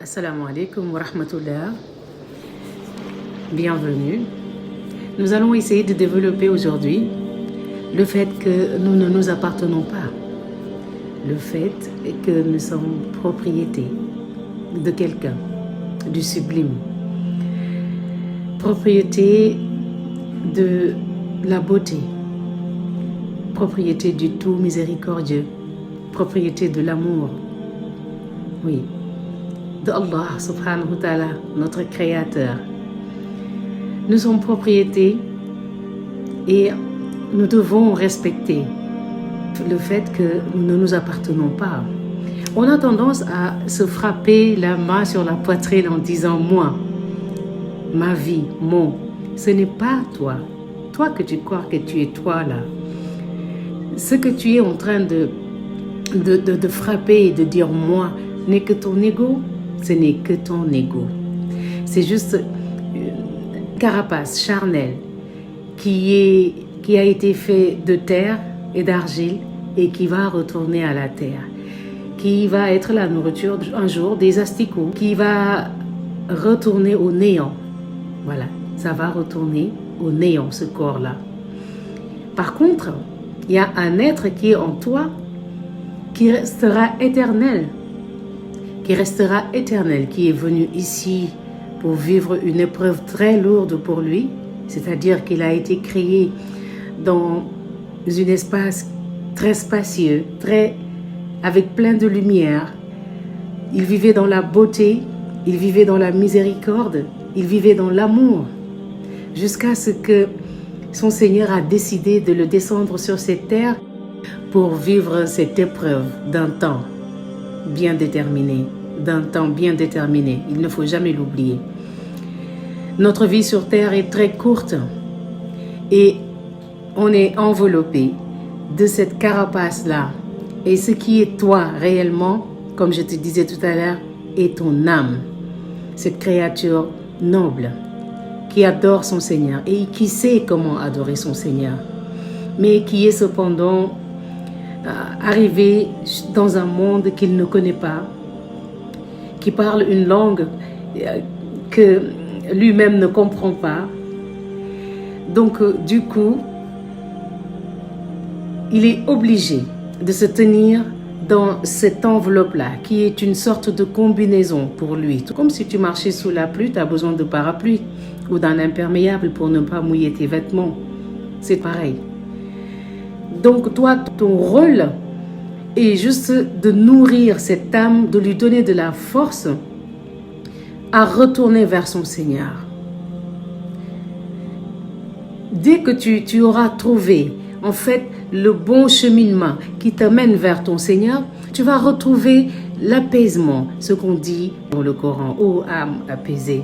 Assalamu alaikum wa rahmatullah. Bienvenue. Nous allons essayer de développer aujourd'hui le fait que nous ne nous appartenons pas. Le fait que nous sommes propriété de quelqu'un, du sublime. Propriété de la beauté. Propriété du tout miséricordieux. Propriété de l'amour. Oui. De Allah subhanahu wa ta'ala, notre créateur. Nous sommes propriétés et nous devons respecter le fait que nous ne nous appartenons pas. On a tendance à se frapper la main sur la poitrine en disant moi, ma vie, mon. Ce n'est pas toi. Toi que tu crois que tu es toi là. Ce que tu es en train de frapper et de dire moi n'est que ton ego. Ce n'est que ton ego. C'est juste une carapace charnelle qui a été fait de terre et d'argile et qui va retourner à la terre, qui va être la nourriture un jour des asticots, qui va retourner au néant. Voilà, ça va retourner au néant, ce corps-là. Par contre, il y a un être qui est en toi qui restera éternel. Qui est venu ici pour vivre une épreuve très lourde pour lui, c'est-à-dire qu'il a été créé dans un espace très spacieux, avec plein de lumière. Il vivait dans la beauté, il vivait dans la miséricorde, il vivait dans l'amour, jusqu'à ce que son Seigneur a décidé de le descendre sur cette terre pour vivre cette épreuve d'un temps bien déterminé. Il ne faut jamais l'oublier. Notre vie sur terre est très courte et on est enveloppé de cette carapace-là. Et ce qui est toi réellement, comme je te disais tout à l'heure, est ton âme. Cette créature noble qui adore son Seigneur et qui sait comment adorer son Seigneur, mais qui est cependant arrivé dans un monde qu'il ne connaît pas, qui parle une langue que lui-même ne comprend pas. Donc, du coup, il est obligé de se tenir dans cette enveloppe-là, qui est une sorte de combinaison pour lui. Comme si tu marchais sous la pluie, tu as besoin de parapluie ou d'un imperméable pour ne pas mouiller tes vêtements. C'est pareil. Donc, toi, ton rôle est juste de nourrir cette âme, de lui donner de la force à retourner vers son Seigneur. Dès que tu auras trouvé, en fait, le bon cheminement qui t'amène vers ton Seigneur, tu vas retrouver l'apaisement, ce qu'on dit dans le Coran. Ô âme apaisée,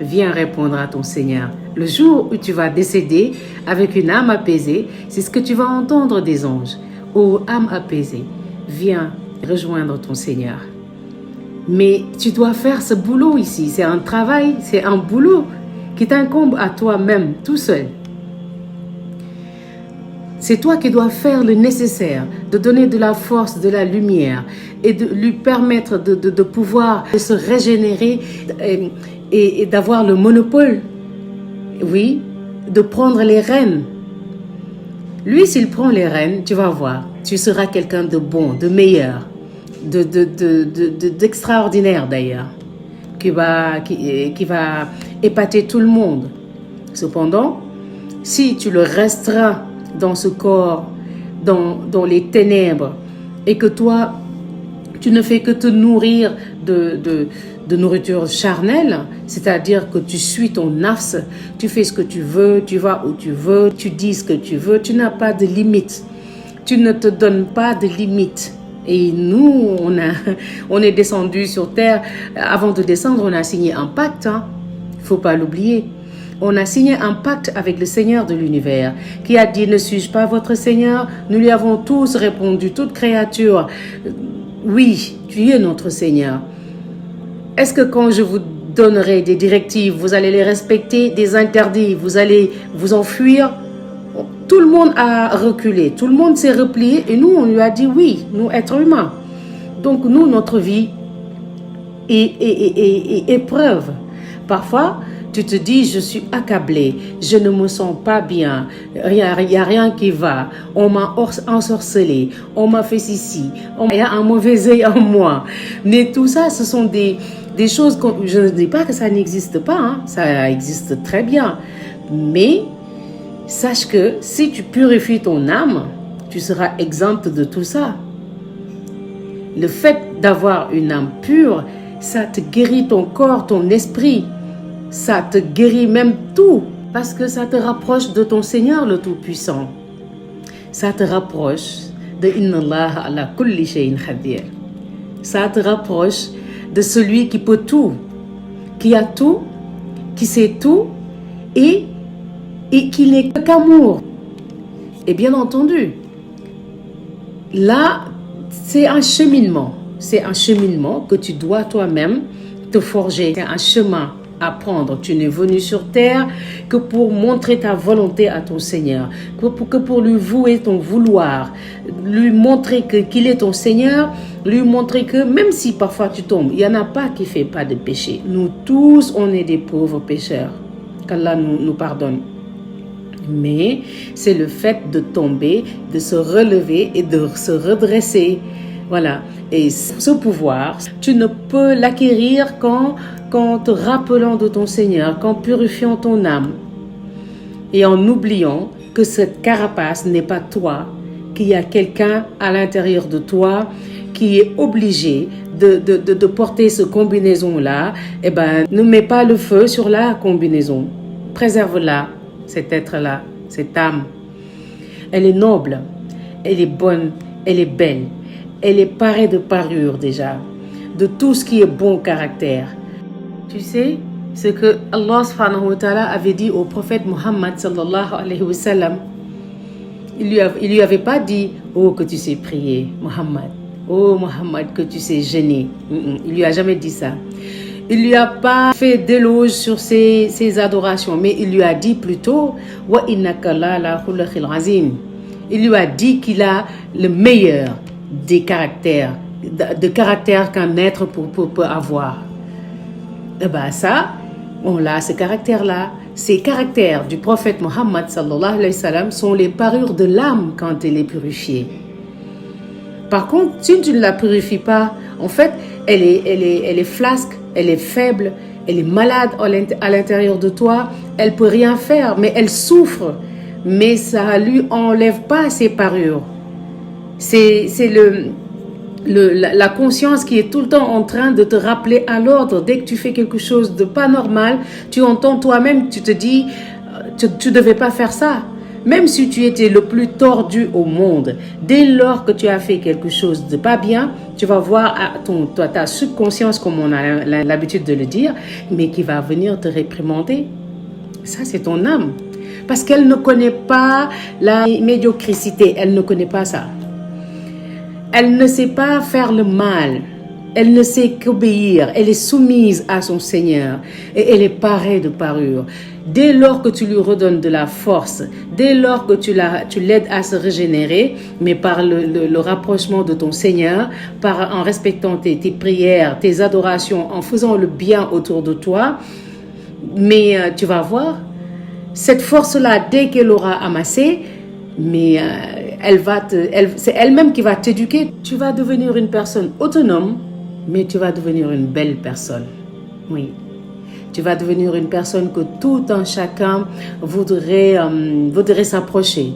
viens répondre à ton Seigneur. Le jour où tu vas décéder avec une âme apaisée, c'est ce que tu vas entendre des anges. Ô âme apaisée, viens rejoindre ton Seigneur. Mais tu dois faire ce boulot ici. C'est un travail, c'est un boulot qui t'incombe à toi-même, tout seul. C'est toi qui dois faire le nécessaire, de donner de la force, de la lumière et de lui permettre de pouvoir se régénérer et d'avoir le monopole, oui, de prendre les rênes. Lui, s'il prend les rênes, tu vas voir, tu seras quelqu'un de bon, de meilleur, d'extraordinaire d'ailleurs, qui va épater tout le monde. Cependant, si tu le resteras dans ce corps, dans les ténèbres, et que toi, tu ne fais que te nourrir de nourriture charnelle, c'est-à-dire que tu suis ton nafs, tu fais ce que tu veux, tu vas où tu veux, tu dis ce que tu veux, tu n'as pas de limite, tu ne te donnes pas de limite. Et nous, on est descendu sur terre. Avant de descendre, on a signé un pacte, il ne faut pas l'oublier. On a signé un pacte avec le Seigneur de l'univers qui a dit « Ne suis-je pas votre Seigneur ?» Nous lui avons tous répondu, toute créature, « Oui, tu es notre Seigneur. » Est-ce que quand je vous donnerai des directives, vous allez les respecter, des interdits, vous allez vous enfuir? Tout le monde a reculé, tout le monde s'est replié et nous, on lui a dit « Oui, nous, êtres humains. » Donc nous, notre vie et épreuve. Parfois, tu te dis, je suis accablé, je ne me sens pas bien, il n'y a rien qui va, on m'a ensorcelé, on m'a fait ceci, il y a un mauvais œil en moi. Mais tout ça, ce sont des choses, je ne dis pas que ça n'existe pas, hein, ça existe très bien. Mais sache que si tu purifies ton âme, tu seras exempt de tout ça. Le fait d'avoir une âme pure, ça te guérit ton corps, ton esprit. Ça te guérit même tout, parce que ça te rapproche de ton Seigneur le Tout-Puissant. Ça te rapproche de Inna Allah ala kulli shay'in qadir. Ça te rapproche de celui qui peut tout, qui a tout, qui sait tout et qui n'est qu'amour. Et bien entendu, là, c'est un cheminement. C'est un cheminement que tu dois toi-même te forger. C'est un chemin à prendre. Tu n'es venu sur terre que pour montrer ta volonté à ton Seigneur, que pour lui vouer ton vouloir, lui montrer qu'il est ton Seigneur, lui montrer que même si parfois tu tombes, il n'y en a pas qui ne fait pas de péché. Nous tous, on est des pauvres pécheurs. Qu'Allah nous pardonne. Mais c'est le fait de tomber, de se relever et de se redresser. Voilà. Et ce pouvoir, tu ne peux l'acquérir qu'en te rappelant de ton Seigneur, qu'en purifiant ton âme et en oubliant que cette carapace n'est pas toi, qu'il y a quelqu'un à l'intérieur de toi qui est obligé de porter ce combinaison-là. Eh ben, ne mets pas le feu sur la combinaison. Préserve-la, cet être-là, cette âme. Elle est noble, elle est bonne, elle est belle. Elle est parée de parure déjà, de tout ce qui est bon caractère. Tu sais, ce que Allah subhanahu wa ta'ala avait dit au prophète Muhammad sallallahu alayhi wa sallam, il lui avait pas dit, oh que tu sais prier, Muhammad, oh Muhammad que tu sais jeûner. Il lui a jamais dit ça. Il lui a pas fait d'éloge sur ses adorations, mais il lui a dit plutôt, wa innaka la khuluqil azim. Il lui a dit qu'il a le meilleur des caractères, de caractère qu'un être peut avoir. Et ben ça, on l'a ces caractères-là. Ces caractères du prophète Mohammed sallallahu alayhi wa sallam sont les parures de l'âme quand elle est purifiée. Par contre, si tu ne la purifies pas, en fait, elle est flasque, elle est faible, elle est malade à l'intérieur de toi, elle peut rien faire, mais elle souffre. Mais ça lui enlève pas ses parures. C'est la conscience qui est tout le temps en train de te rappeler à l'ordre. Dès que tu fais quelque chose de pas normal, tu entends toi-même, tu te dis, tu devais pas faire ça. Même si tu étais le plus tordu au monde, dès lors que tu as fait quelque chose de pas bien, tu vas voir ta subconscience, comme on a l'habitude de le dire, mais qui va venir te réprimander. Ça, c'est ton âme. Parce qu'elle ne connaît pas la médiocrité, elle ne connaît pas ça. Elle ne sait pas faire le mal. Elle ne sait qu'obéir. Elle est soumise à son Seigneur. Et elle est parée de parure. Dès lors que tu lui redonnes de la force, dès lors que tu l'aides à se régénérer, mais par le rapprochement de ton Seigneur, en respectant tes prières, tes adorations, en faisant le bien autour de toi, mais tu vas voir, cette force-là, dès qu'elle aura amassé, mais c'est elle-même qui va t'éduquer. Tu vas devenir une personne autonome, mais tu vas devenir une belle personne. Oui. Tu vas devenir une personne que tout un chacun voudrait s'approcher.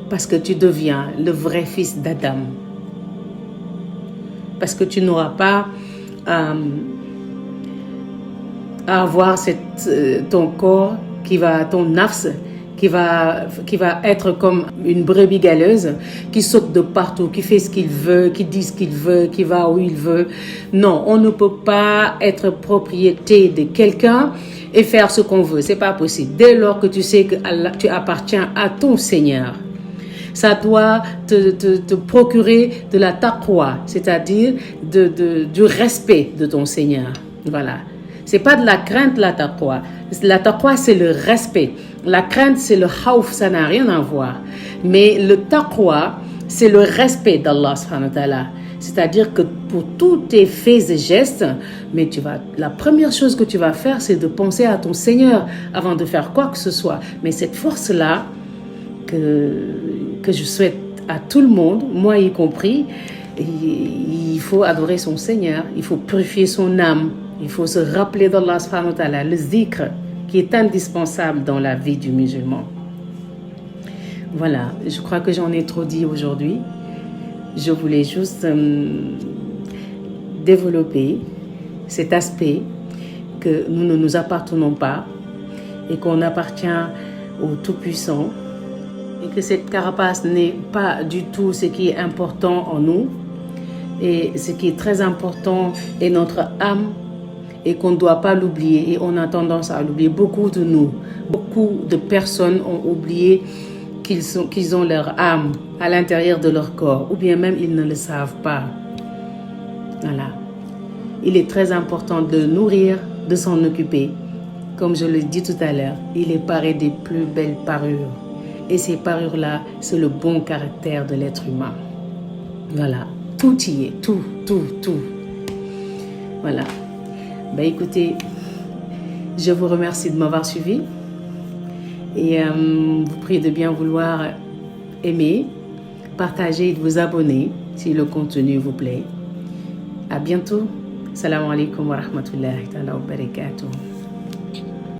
Parce que tu deviens le vrai fils d'Adam. Parce que tu n'auras pas à avoir ton corps ton nafs, qui va être comme une brebis galeuse, qui saute de partout, qui fait ce qu'il veut, qui dit ce qu'il veut, qui va où il veut. Non, on ne peut pas être propriété de quelqu'un et faire ce qu'on veut. C'est pas possible. Dès lors que tu sais que tu appartiens à ton Seigneur, ça doit te procurer de la taqwa, c'est-à-dire du respect de ton Seigneur. Voilà. C'est pas de la crainte, la taqwa. La taqwa, c'est le respect. La crainte, c'est le khawf, ça n'a rien à voir. Mais le taqwa, c'est le respect d'Allah subhanahu wa ta'ala. C'est-à-dire que pour tous tes faits et gestes, mais la première chose que tu vas faire, c'est de penser à ton Seigneur avant de faire quoi que ce soit. Mais cette force-là que je souhaite à tout le monde, moi y compris, il faut adorer son Seigneur, il faut purifier son âme, il faut se rappeler d'Allah subhanahu wa ta'ala, le zikr qui est indispensable dans la vie du musulman. Voilà, je crois que j'en ai trop dit aujourd'hui. Je voulais juste développer cet aspect que nous ne nous appartenons pas et qu'on appartient au Tout-Puissant et que cette carapace n'est pas du tout ce qui est important en nous et ce qui est très important est notre âme et qu'on ne doit pas l'oublier et on a tendance à l'oublier. Beaucoup de personnes ont oublié qu'ils ont leur âme à l'intérieur de leur corps ou bien même ils ne le savent pas. Voilà. Il est très important de le nourrir, de s'en occuper. Comme je le dis tout à l'heure, il est paré des plus belles parures. Et ces parures-là, c'est le bon caractère de l'être humain. Voilà. Tout y est. Tout. Voilà. Écoutez, je vous remercie de m'avoir suivi. Et vous prie de bien vouloir aimer, partager et de vous abonner si le contenu vous plaît. À bientôt. Salam alaikum wa rahmatullahi wa barakatuh.